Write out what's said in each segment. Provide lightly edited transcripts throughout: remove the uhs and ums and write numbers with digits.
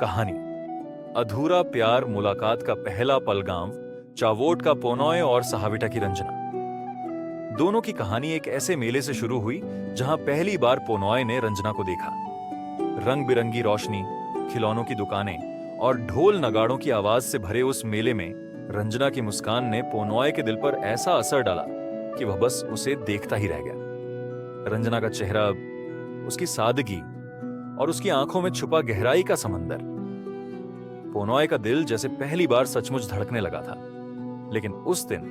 कहानी अधूरा प्यार मुलाकात का पहला पल गांव चावोट का पोनॉय और सहाविटा की रंजना। दोनों की कहानी एक ऐसे मेले से शुरू हुई जहां पहली बार पोनॉय ने रंजना को देखा। रंग बिरंगी रोशनी, खिलौनों की दुकानें और ढोल नगाड़ों की आवाज से भरे उस मेले में रंजना की मुस्कान ने पोनॉय के दिल पर ऐसा असर डाला कि वह बस उसे देखता ही रह गया। रंजना का चेहरा, उसकी सादगी और उसकी आंखों में छुपा गहराई का समंदर। पोनॉय का दिल जैसे पहली बार सचमुच धड़कने लगा था, लेकिन उस दिन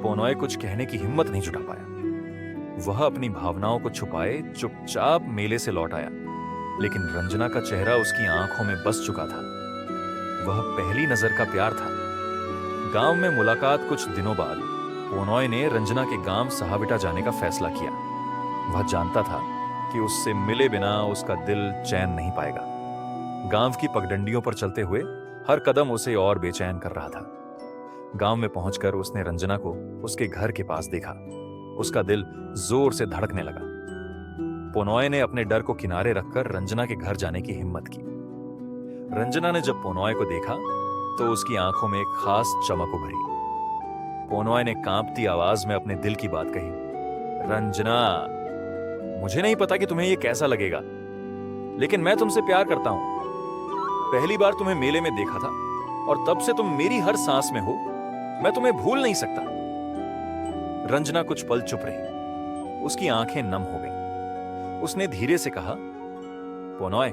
पोनॉय कुछ कहने की हिम्मत नहीं जुटा पाया। वह अपनी भावनाओं को छुपाए चुपचाप मेले से लौट आया, लेकिन रंजना का चेहरा उसकी आंखों में बस चुका था। वह पहली नजर का प्यार था। गांव में मुलाकात कुछ दिनों बाद पोनॉय ने रंजना के गांव सहाविटा जाने का फैसला किया। वह जानता था कि उससे मिले बिना उसका दिल चैन नहीं पाएगा। गांव की पगडंडियों पर चलते हुए हर कदम उसे और बेचैन कर रहा था। गांव में पहुंचकर उसने रंजना को उसके घर के पास देखा। उसका दिल जोर से धड़कने लगा। पोनॉय ने अपने डर को किनारे रखकर रंजना के घर जाने की हिम्मत की। रंजना ने जब पोनॉय को देखा तो उसकी आंखों में एक खास चमक उभरी। पोनॉय ने कांपती आवाज में अपने दिल की बात कही, रंजना, मुझे नहीं पता कि तुम्हें यह कैसा लगेगा, लेकिन मैं तुमसे प्यार करता हूं। पहली बार तुम्हें मेले में देखा था और तब से तुम मेरी हर सांस में हो। मैं तुम्हें भूल नहीं सकता। रंजना कुछ पल चुप रही। उसकी आंखें नम हो गईं। उसने धीरे से कहा, पोनॉय,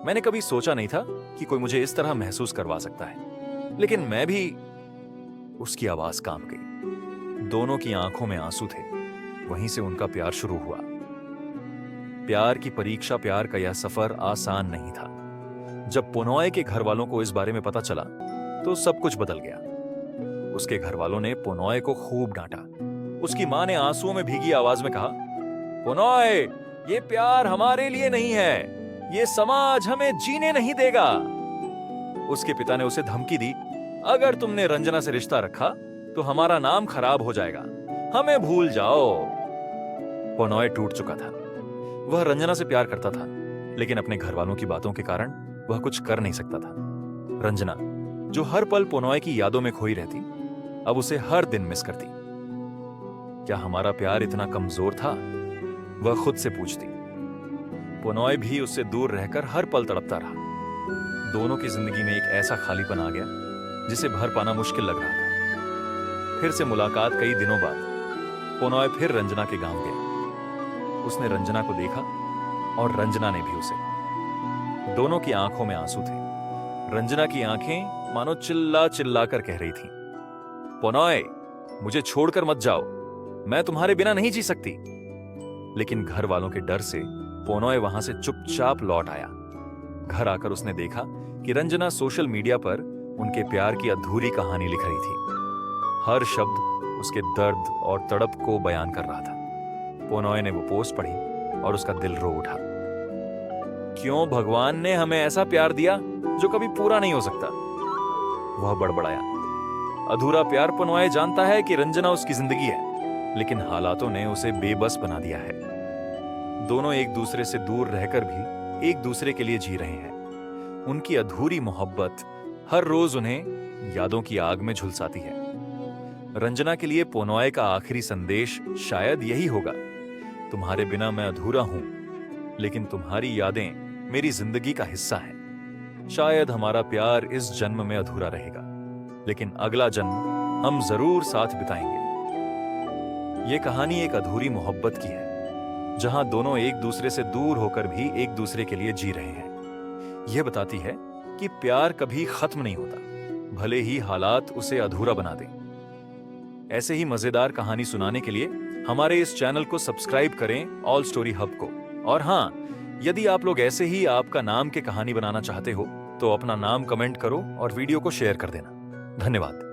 मैंने कभी सोचा नहीं था कि कोई मुझे इस तरह महसूस करवा सकता है, लेकिन मैं भी। उसकी आवाज कांप गई। दोनों की आंखों में आंसू थे। वहीं से उनका प्यार शुरू हुआ। प्यार की परीक्षा, प्यार का यह सफर आसान नहीं था। जब पोनॉय के घर वालों को इस बारे में पता चला तो सब कुछ बदल गया। उसके घर वालों ने पोनॉय को खूब डांटा। उसकी मां ने आंसुओं में भीगी आवाज में कहा, पोनॉय, ये प्यार हमारे लिए नहीं है। ये समाज हमें जीने नहीं देगा। उसके पिता ने उसे धमकी दी, अगर तुमने रंजना से रिश्ता रखा तो हमारा नाम खराब हो जाएगा। हमें भूल जाओ। पोनॉय टूट चुका था। वह रंजना से प्यार करता था, लेकिन अपने घर वालों की बातों के कारण वह कुछ कर नहीं सकता था। रंजना, जो हर पल पोनॉय की यादों में खोई रहती, अब उसे हर दिन मिस करती। क्या हमारा प्यार इतना कमजोर था? वह खुद से पूछती। पोनॉय भी उससे दूर रहकर हर पल तड़पता रहा। दोनों की जिंदगी में एक ऐसा खालीपन आ गया जिसे भर पाना मुश्किल लग रहा था। फिर से मुलाकात कई दिनों बाद पोनॉय फिर रंजना के गांव गया। उसने रंजना को देखा और रंजना ने भी उसे। दोनों की आंखों में आंसू थे। रंजना की आंखें मानो चिल्ला चिल्ला कर कह रही थीं, पोनॉय, मुझे छोड़कर मत जाओ। मैं तुम्हारे बिना नहीं जी सकती। लेकिन घर वालों के डर से पोनॉय वहां से चुपचाप लौट आया। घर आकर उसने देखा कि रंजना सोशल मीडिया पर उनके प्यार की अधूरी कहानी लिख रही थी। हर शब्द उसके दर्द और तड़प को बयान कर रहा था। पोनॉय ने वो पोस्ट पढ़ी और उसका दिल रो उठा। क्यों भगवान ने हमें ऐसा प्यार दिया जो कभी पूरा नहीं हो सकता? वह बड़बड़ाया। अधूरा प्यार। पोनॉय जानता है कि रंजना उसकी जिंदगी है, लेकिन हालातों ने उसे बेबस बना दिया है। दोनों एक दूसरे से दूर रहकर भी एक दूसरे के लिए जी रहे हैं। उनकी अधूरी मोहब्बत हर रोज उन्हें यादों की आग में झुलसाती है। रंजना के लिए पोनॉय का आखिरी संदेश शायद यही होगा, तुम्हारे बिना मैं अधूरा हूं, लेकिन तुम्हारी यादें मेरी जिंदगी का हिस्सा हैं। शायद हमारा प्यार इस जन्म में अधूरा रहेगा, लेकिन अगला जन्म हम जरूर साथ बिताएंगे। ये कहानी एक अधूरी मोहब्बत की है, जहां दोनों एक दूसरे से दूर होकर भी एक दूसरे के लिए जी रहे हैं। यह बताती है कि प्यार कभी खत्म नहीं होता, भले ही हालात उसे अधूरा बना दें। ऐसे ही मजेदार कहानी सुनाने के लिए हमारे इस चैनल को सब्सक्राइब करें, ऑल स्टोरी हब को। और हाँ, यदि आप लोग ऐसे ही आपका नाम के कहानी बनाना चाहते हो तो अपना नाम कमेंट करो और वीडियो को शेयर कर देना। धन्यवाद।